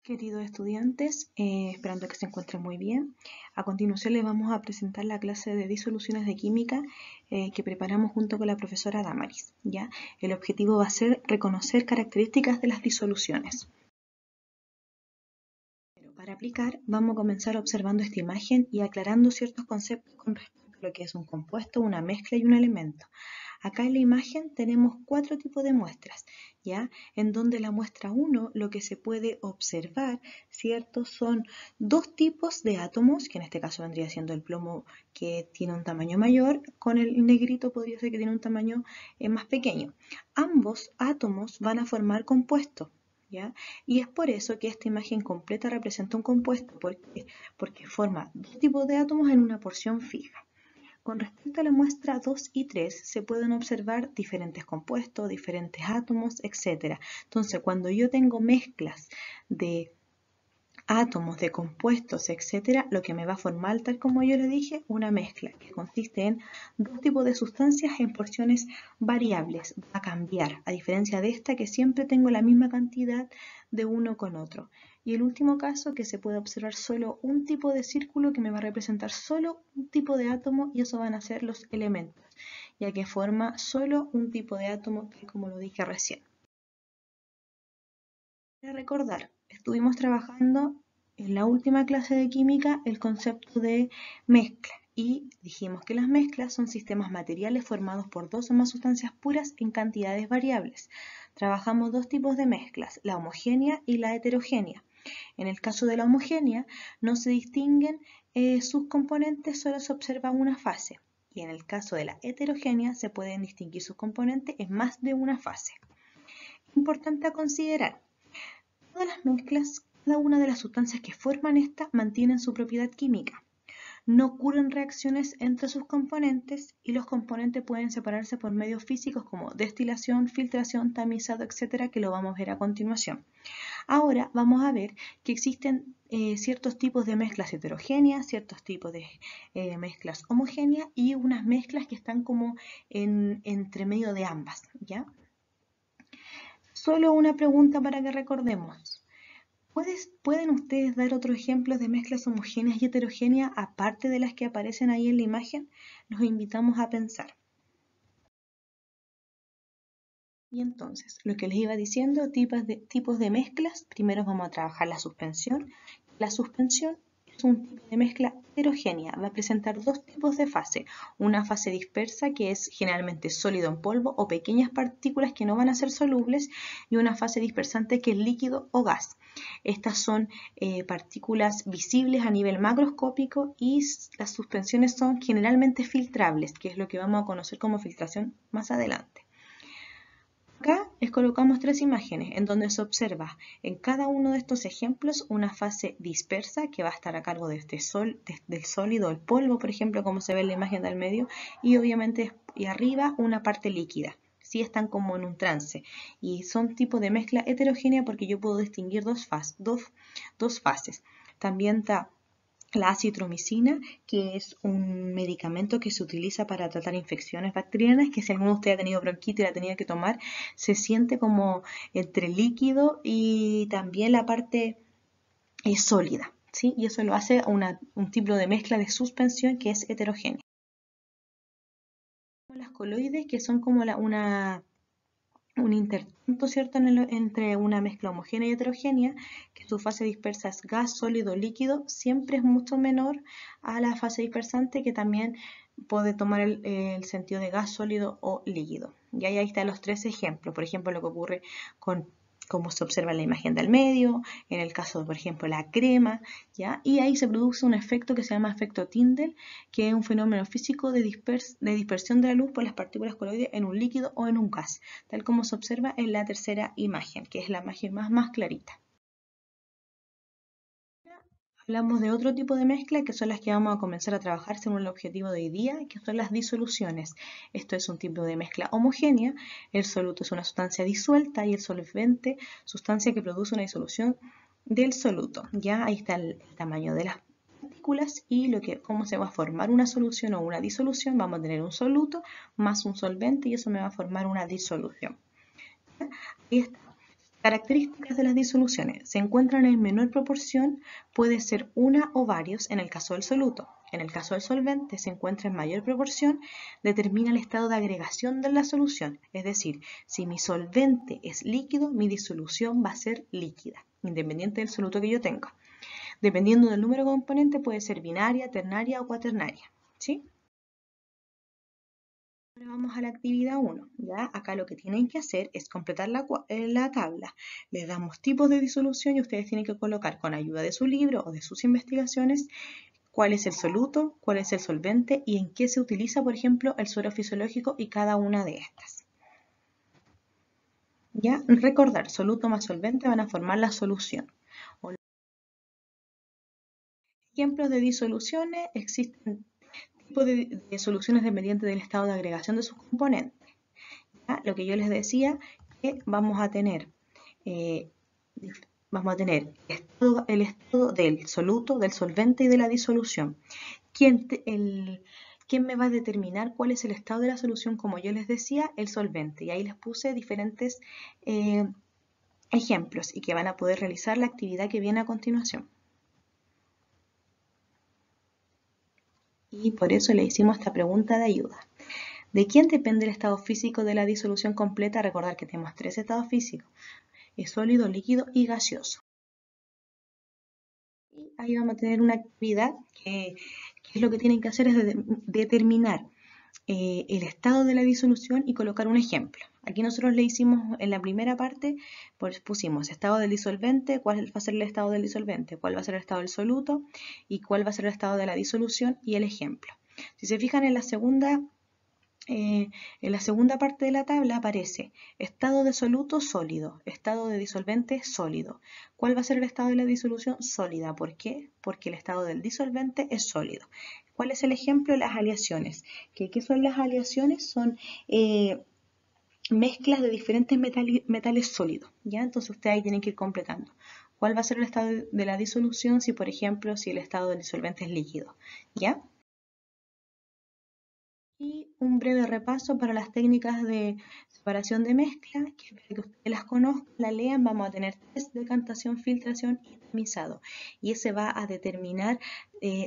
Queridos estudiantes, esperando que se encuentren muy bien. A continuación les vamos a presentar la clase de disoluciones de química que preparamos junto con la profesora Damaris, ¿ya? El objetivo va a ser reconocer características de las disoluciones. Pero para aplicar, vamos a comenzar observando esta imagen y aclarando ciertos conceptos con respecto a lo que es un compuesto, una mezcla y un elemento. Acá en la imagen tenemos 4 tipos de muestras, ¿ya? En donde la muestra 1, lo que se puede observar, ¿cierto? Son 2 tipos de átomos, que en este caso vendría siendo el plomo que tiene un tamaño mayor, con el negrito podría ser que tiene un tamaño más pequeño. Ambos átomos van a formar compuestos, ¿ya? Y es por eso que esta imagen completa representa un compuesto, porque forma 2 tipos de átomos en una porción fija. Con respecto a la muestra 2 y 3 se pueden observar diferentes compuestos, diferentes átomos, etc. Entonces, cuando yo tengo mezclas de átomos, de compuestos, etc., lo que me va a formar, tal como yo le dije, una mezcla que consiste en 2 tipos de sustancias en porciones variables. Va a cambiar, a diferencia de esta que siempre tengo la misma cantidad de uno con otro. Y el último caso, que se puede observar solo un tipo de círculo que me va a representar solo un tipo de átomo, y eso van a ser los elementos, ya que forma solo un tipo de átomo, que como lo dije recién. Para recordar, estuvimos trabajando en la última clase de química el concepto de mezcla y dijimos que las mezclas son sistemas materiales formados por 2 o más sustancias puras en cantidades variables. Trabajamos 2 tipos de mezclas, la homogénea y la heterogénea. En el caso de la homogénea no se distinguen sus componentes, solo se observa una fase. Y en el caso de la heterogénea se pueden distinguir sus componentes en más de una fase. Importante a considerar. Todas las mezclas, cada una de las sustancias que forman esta mantienen su propiedad química. No ocurren reacciones entre sus componentes y los componentes pueden separarse por medios físicos como destilación, filtración, tamizado, etc., que lo vamos a ver a continuación. Ahora vamos a ver que existen ciertos tipos de mezclas heterogéneas, ciertos tipos de mezclas homogéneas y unas mezclas que están como entre medio de ambas, ¿ya? Solo una pregunta para que recordemos. ¿Pueden ustedes dar otros ejemplos de mezclas homogéneas y heterogéneas aparte de las que aparecen ahí en la imagen? Los invitamos a pensar. Y entonces, lo que les iba diciendo, tipos de mezclas, primero vamos a trabajar la suspensión. La suspensión es un tipo de mezcla heterogénea, va a presentar 2 tipos de fase. Una fase dispersa, que es generalmente sólido en polvo o pequeñas partículas que no van a ser solubles, y una fase dispersante que es líquido o gas. Estas son partículas visibles a nivel macroscópico y las suspensiones son generalmente filtrables, que es lo que vamos a conocer como filtración más adelante. Acá les colocamos 3 imágenes en donde se observa en cada uno de estos ejemplos una fase dispersa que va a estar a cargo de del sólido, el polvo, por ejemplo, como se ve en la imagen del medio, y obviamente y arriba una parte líquida. Sí, están como en un trance y son tipo de mezcla heterogénea porque yo puedo distinguir dos fases. También está la acitromicina, que es un medicamento que se utiliza para tratar infecciones bacterianas, que si alguno de ustedes ha tenido bronquitis y la ha tenido que tomar, se siente como entre líquido y también la parte sólida, ¿sí? Y eso lo hace un tipo de mezcla de suspensión que es heterogénea. Las coloides, que son como un intertanto, ¿cierto?, entre una mezcla homogénea y heterogénea, que su fase dispersa es gas, sólido, líquido, siempre es mucho menor a la fase dispersante, que también puede tomar el sentido de gas, sólido o líquido. Y ahí están los 3 ejemplos, por ejemplo, lo que ocurre con como se observa en la imagen del medio, en el caso de, por ejemplo, la crema, ¿ya? Y ahí se produce un efecto que se llama efecto Tyndall, que es un fenómeno físico de dispersión de la luz por las partículas coloides en un líquido o en un gas, tal como se observa en la tercera imagen, que es la imagen más clarita. Hablamos de otro tipo de mezcla que son las que vamos a comenzar a trabajar según el objetivo de hoy día, que son las disoluciones. Esto es un tipo de mezcla homogénea, el soluto es una sustancia disuelta y el solvente, sustancia que produce una disolución del soluto. Ya ahí está el tamaño de las partículas y cómo se va a formar una solución o una disolución. Vamos a tener un soluto más un solvente y eso me va a formar una disolución. Ahí está. Características de las disoluciones. Se encuentran en menor proporción, puede ser una o varios en el caso del soluto. En el caso del solvente se encuentra en mayor proporción, determina el estado de agregación de la solución. Es decir, si mi solvente es líquido, mi disolución va a ser líquida, independiente del soluto que yo tenga. Dependiendo del número de componentes puede ser binaria, ternaria o cuaternaria, ¿sí? Ahora vamos a la actividad 1, ¿ya? Acá lo que tienen que hacer es completar la tabla. Les damos tipos de disolución y ustedes tienen que colocar con ayuda de su libro o de sus investigaciones cuál es el soluto, cuál es el solvente y en qué se utiliza, por ejemplo, el suero fisiológico y cada una de estas. ¿Ya? Recordar, soluto más solvente van a formar la solución. Ejemplos de disoluciones, existen tipos de soluciones dependientes del estado de agregación de sus componentes. ¿Ya? Lo que yo les decía, que vamos a tener el estado del soluto, del solvente y de la disolución. ¿Quién me va a determinar cuál es el estado de la solución? Como yo les decía, el solvente. Y ahí les puse diferentes ejemplos y que van a poder realizar la actividad que viene a continuación. Y por eso le hicimos esta pregunta de ayuda. ¿De quién depende el estado físico de la disolución completa? Recordar que tenemos 3 estados físicos. Es sólido, líquido y gaseoso. Y ahí vamos a tener una actividad que es lo que tienen que hacer es determinar el estado de la disolución y colocar un ejemplo. Aquí nosotros le hicimos en la primera parte, pues pusimos estado del disolvente, cuál va a ser el estado del disolvente, cuál va a ser el estado del soluto y cuál va a ser el estado de la disolución y el ejemplo. Si se fijan en la segunda parte de la tabla aparece estado de soluto sólido, estado de disolvente sólido. ¿Cuál va a ser el estado de la disolución? Sólida. ¿Por qué? Porque el estado del disolvente es sólido. ¿Cuál es el ejemplo? Las aleaciones. ¿Qué son las aleaciones? Son mezclas de diferentes metales sólidos. ¿Ya? Entonces ustedes ahí tienen que ir completando. ¿Cuál va a ser el estado de la disolución si, por ejemplo, si el estado del disolvente es líquido? ¿Ya? Y un breve repaso para las técnicas de separación de mezcla, que para que ustedes las conozcan, la lean, vamos a tener test, decantación, filtración y tamizado. Y ese va a determinar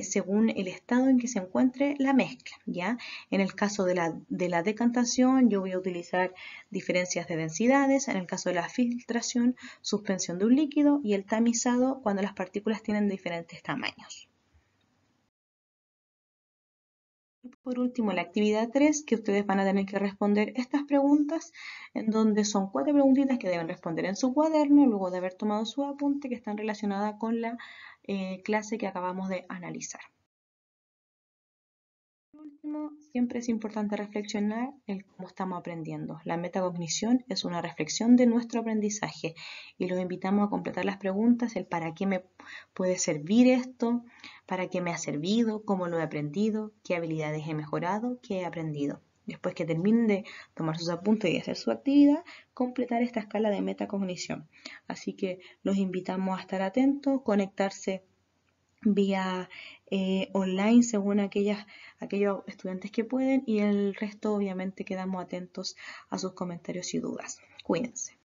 según el estado en que se encuentre la mezcla, ¿ya? En el caso de la decantación, yo voy a utilizar diferencias de densidades. En el caso de la filtración, suspensión de un líquido. Y el tamizado, cuando las partículas tienen diferentes tamaños. Por último, la actividad 3, que ustedes van a tener que responder estas preguntas, en donde son 4 preguntitas que deben responder en su cuaderno, luego de haber tomado su apunte, que están relacionadas con la clase que acabamos de analizar. Por último, siempre es importante reflexionar en cómo estamos aprendiendo. La metacognición es una reflexión de nuestro aprendizaje y los invitamos a completar las preguntas, el para qué me puede servir esto, para qué me ha servido, cómo lo he aprendido, qué habilidades he mejorado, qué he aprendido. Después que terminen de tomar sus apuntes y hacer su actividad, completar esta escala de metacognición. Así que los invitamos a estar atentos, conectarse vía online según aquellos estudiantes que pueden y el resto obviamente quedamos atentos a sus comentarios y dudas. Cuídense.